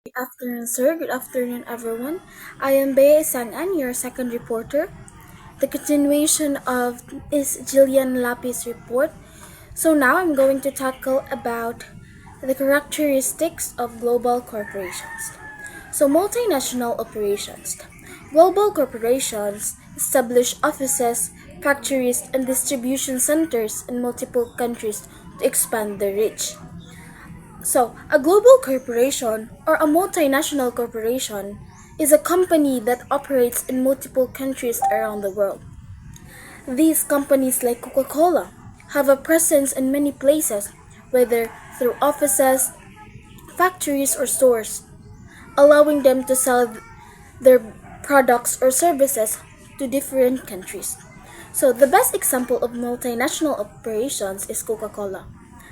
Good afternoon, sir. Good afternoon, everyone. I am Bea Sangan, your second reporter. The continuation of is Jillian Lapis report. So now I'm going to tackle about the characteristics of global corporations. So multinational operations. Global corporations establish offices, factories, and distribution centers in multiple countries to expand their reach. So, a global corporation or a multinational corporation is a company that operates in multiple countries around the world. These companies, like Coca Cola, have a presence in many places, whether through offices, factories, or stores, allowing them to sell their products or services to different countries. So, the best example of multinational operations is Coca Cola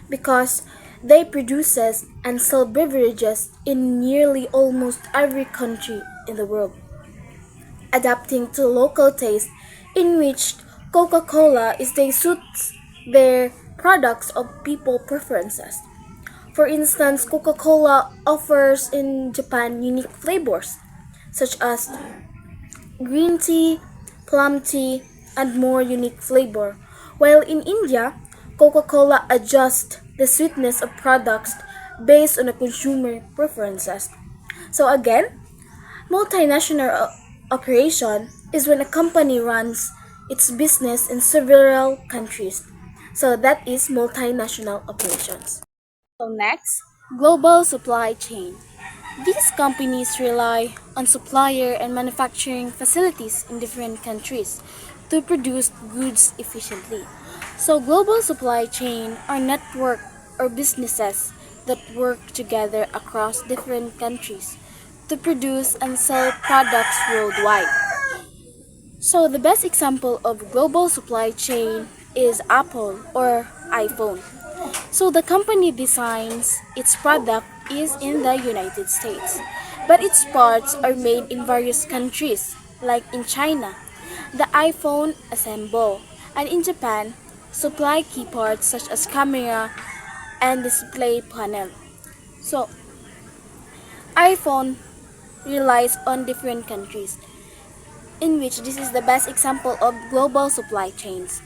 because they produces and sell beverages in nearly almost every country in the world, adapting to local taste in which Coca-Cola is they suits their products of people preferences. For instance, Coca-Cola offers in Japan unique flavors such as green tea, plum tea, and more unique flavor. While in India, Coca-Cola adjusts the sweetness of products based on the consumer preferences. So again, multinational operation is when a company runs its business in several countries. So that is multinational operations. So next, global supply chain. These companies rely on supplier and manufacturing facilities in different countries to produce goods efficiently. So global supply chain are network or businesses that work together across different countries to produce and sell products worldwide. So the best example of global supply chain is Apple or iPhone. So the company designs its product is in the United States, but its parts are made in various countries, like in China. The iPhone assemble, and in Japan, supply key parts such as camera and display panel. So iPhone relies on different countries, in which this is the best example of global supply chains.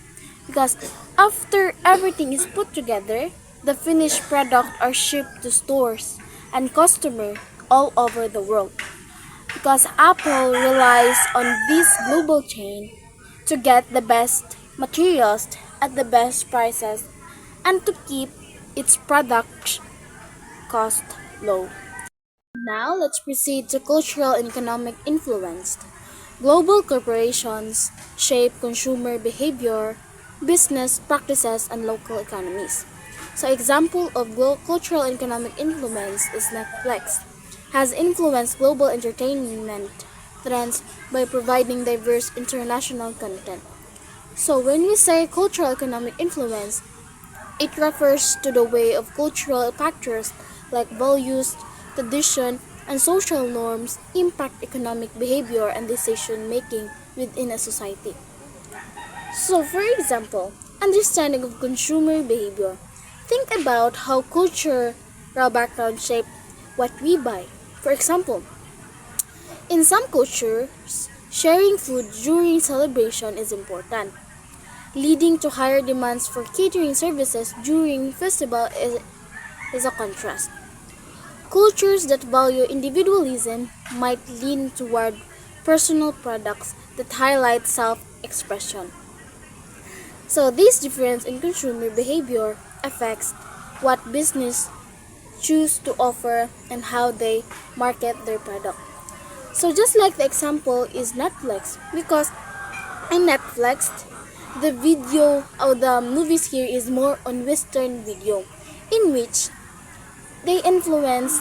Because after everything is put together, the finished product are shipped to stores and customers all over the world. Because Apple relies on this global chain to get the best materials at the best prices and to keep its product cost low. Now let's proceed to cultural and economic influence. Global corporations shape consumer behavior, business practices, and local economies. So example of cultural and economic influence is Netflix has influenced global entertainment trends by providing diverse international content. So when we say cultural economic influence, it refers to the way of cultural factors like values, tradition, and social norms impact economic behavior and decision making within a society. So, for example, understanding of consumer behavior. Think about how cultural background shape what we buy. For example, in some cultures, sharing food during celebration is important, leading to higher demands for catering services during festival is a contrast. Cultures that value individualism might lean toward personal products that highlight self-expression. So this difference in consumer behavior affects what business choose to offer and how they market their product. So just like the example is Netflix, because in Netflix, the video or the movies here is more on Western video, in which they influence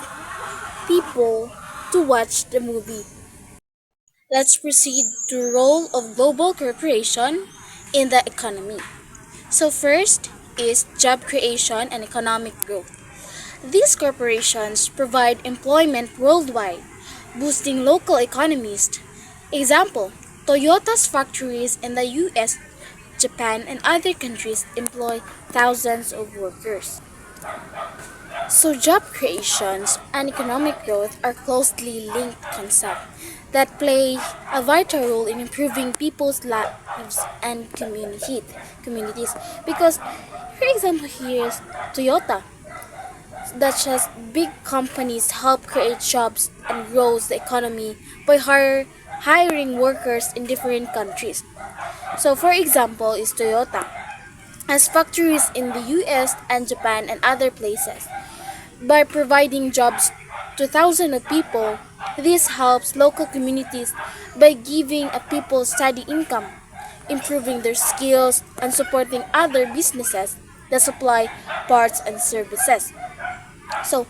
people to watch the movie. Let's proceed to role of global cooperation in the economy. So first is job creation and economic growth. These corporations provide employment worldwide, boosting local economies. Example, Toyota's factories in the US, Japan, and other countries employ thousands of workers. So, job creations and economic growth are closely linked concepts that play a vital role in improving people's lives and communities. Because, for example, here is Toyota, such as big companies help create jobs and grows the economy by hiring workers in different countries. So, for example, is Toyota has factories in the US and Japan and other places. By providing jobs to thousands of people, this helps local communities by giving a people steady income, improving their skills, and supporting other businesses that supply parts and services. So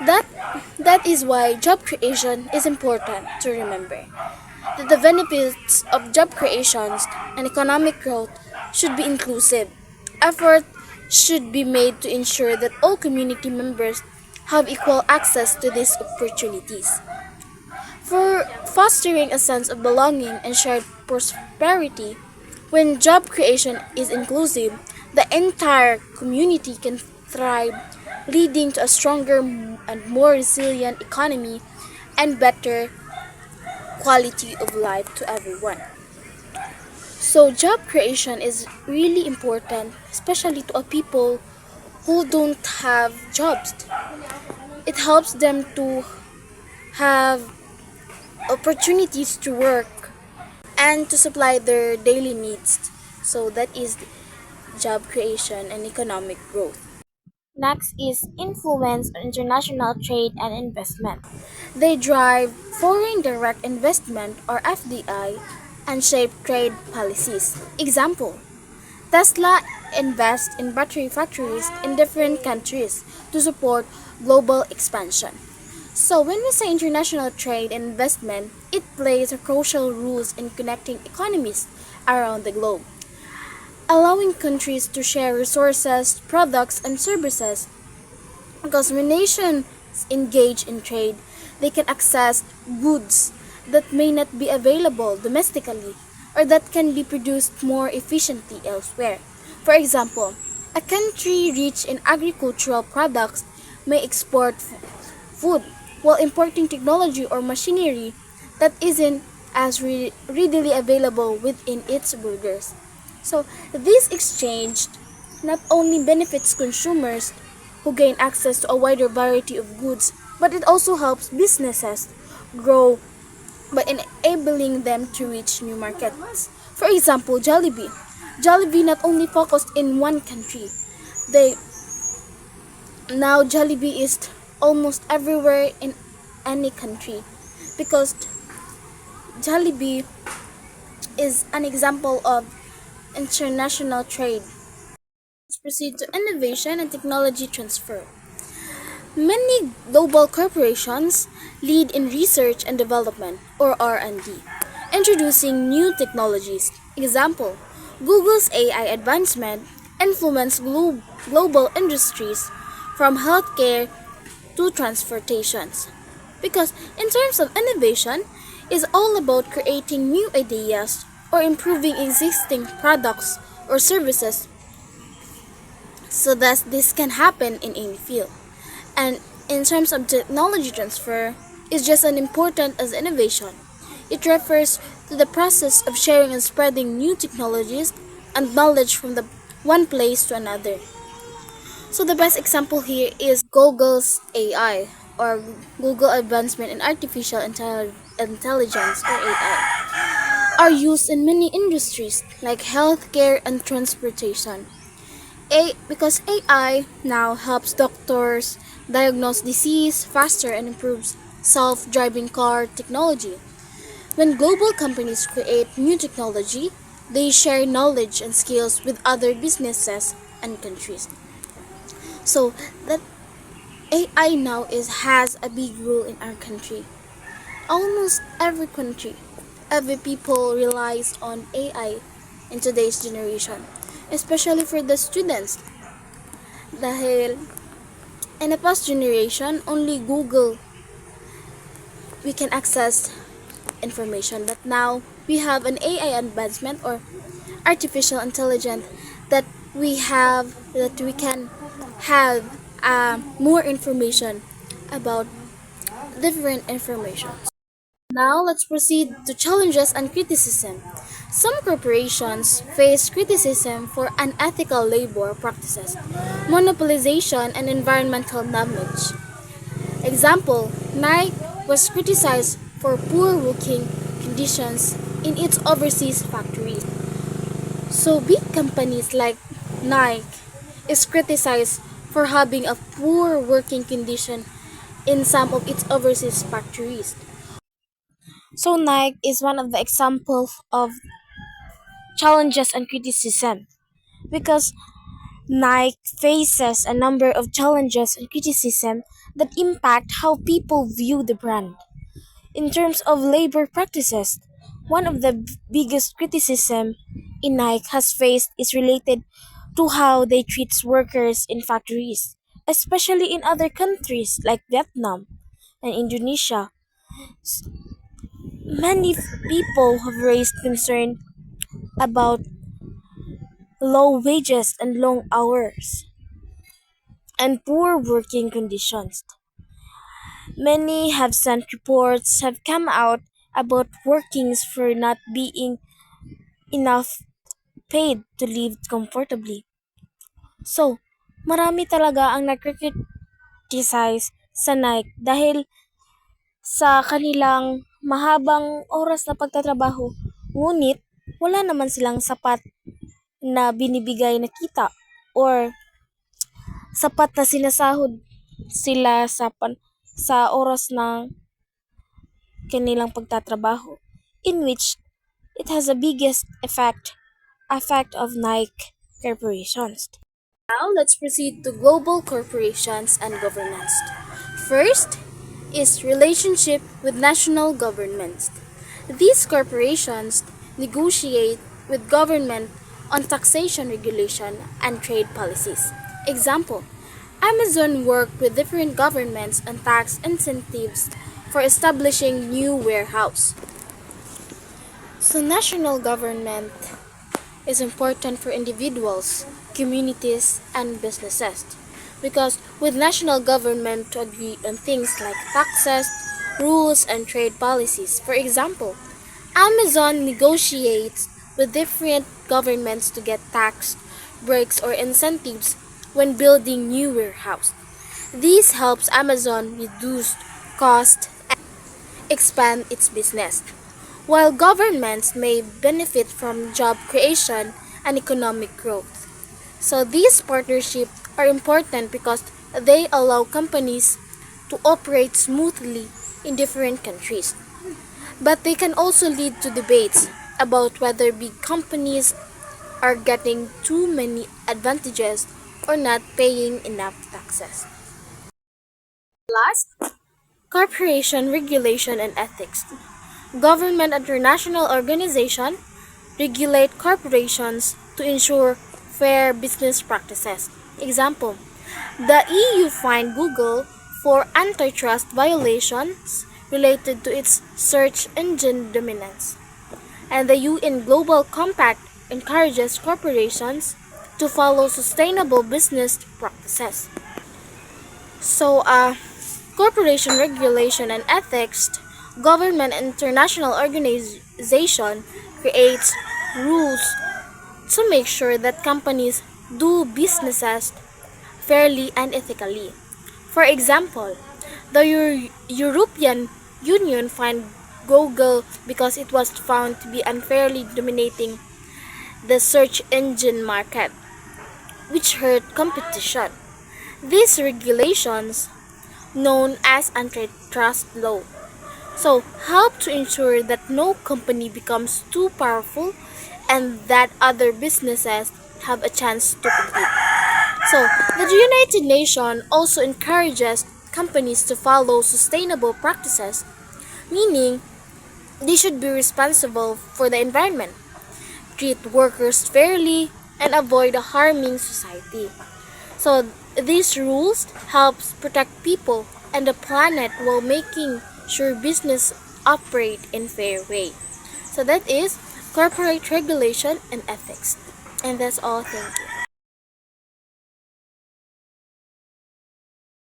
that that is why job creation is important to remember. That the benefits of job creations and economic growth should be inclusive. Effort should be made to ensure that all community members have equal access to these opportunities. For fostering a sense of belonging and shared prosperity, when job creation is inclusive, the entire community can thrive, leading to a stronger and more resilient economy and better quality of life to everyone. So job creation is really important, especially to a people who don't have jobs. It helps them to have opportunities to work and to supply their daily needs. So that is job creation and economic growth. Next is influence on international trade and investment. They drive foreign direct investment or FDI and shape trade policies. Example, Tesla invests in battery factories in different countries to support global expansion. So when we say international trade and investment, it plays a crucial role in connecting economies around the globe, allowing countries to share resources, products, and services. Because when nations engage in trade, they can access goods that may not be available domestically or that can be produced more efficiently elsewhere. For example, a country rich in agricultural products may export food, while importing technology or machinery that isn't as readily available within its borders. So, this exchange not only benefits consumers who gain access to a wider variety of goods, but it also helps businesses grow by enabling them to reach new markets. For example, Jollibee. Jollibee not only focused in one country, they now Jollibee is almost everywhere in any country because Jollibee is an example of international trade. Let's proceed to innovation and technology transfer. Many global corporations lead in research and development or R&D, introducing new technologies. Example, Google's AI advancement influenced global industries from healthcare to transportations. Because in terms of innovation, is all about creating new ideas or improving existing products or services so that this can happen in any field. And in terms of technology transfer, is just as important as innovation. It refers to the process of sharing and spreading new technologies and knowledge from the one place to another. So the best example here is Google's AI or Google Advancement in Artificial Intelligence or AI are used in many industries like healthcare and transportation. Because AI now helps doctors diagnose disease faster and improves self-driving car technology. When global companies create new technology, they share knowledge and skills with other businesses and countries. So that AI now has a big role in our country. Almost every country, every people relies on AI in today's generation, especially for the students. Dahil in the past generation, only Google we can access information, but now we have an AI advancement or artificial intelligence that we can have more information about different information. Now let's proceed to challenges and criticism. Some corporations face criticism for unethical labor practices, monopolization, and environmental damage. Example, Nike was criticized for poor working conditions in its overseas factories. So big companies like Nike is criticized for having a poor working condition in some of its overseas factories. So Nike is one of the examples of challenges and criticism because Nike faces a number of challenges and criticism that impact how people view the brand. In terms of labor practices, one of the biggest criticism in Nike has faced is related to how they treat workers in factories, especially in other countries like Vietnam and Indonesia. Many people have raised concern about low wages and long hours and poor working conditions. Many have sent reports have come out about workings for not being enough paid to live comfortably. So, marami talaga ang nagkikriticize sa Nike dahil sa kanilang mahabang oras na pagtatrabaho. Ngunit, wala naman silang sapat na binibigay na kita or sapat na sinasahod sila sa oras ng kanilang pagtatrabaho, in which it has the biggest effect of Nike corporations. Now let's proceed to global corporations and governance. First is relationship with national governments. These corporations negotiate with government on taxation regulation and trade policies. Example, Amazon worked with different governments on tax incentives for establishing new warehouse. So national government is important for individuals, communities, and businesses because with national government to agree on things like taxes, rules, and trade policies. For example, Amazon negotiates with different governments to get tax breaks or incentives when building new warehouse. This helps Amazon reduce cost and expand its business, while governments may benefit from job creation and economic growth. So these partnerships are important because they allow companies to operate smoothly in different countries. But they can also lead to debates about whether big companies are getting too many advantages or not paying enough taxes. Last, corporation regulation and ethics. Government and international organizations regulate corporations to ensure fair business practices. Example, the EU fined Google for antitrust violations related to its search engine dominance. And the UN Global Compact encourages corporations to follow sustainable business practices. So, corporation regulation and ethics, government and international organization creates rules to make sure that companies do businesses fairly and ethically. For example, the European Union fined Google because it was found to be unfairly dominating the search engine market, which hurt competition. These regulations, known as antitrust law, so help to ensure that no company becomes too powerful and that other businesses have a chance to compete. So, the United Nations also encourages companies to follow sustainable practices, meaning they should be responsible for the environment, treat workers fairly, and avoid harming society. So, these rules helps protect people and the planet while making sure business operate in fair way. So that is corporate regulation and ethics. And that's all. Thank you.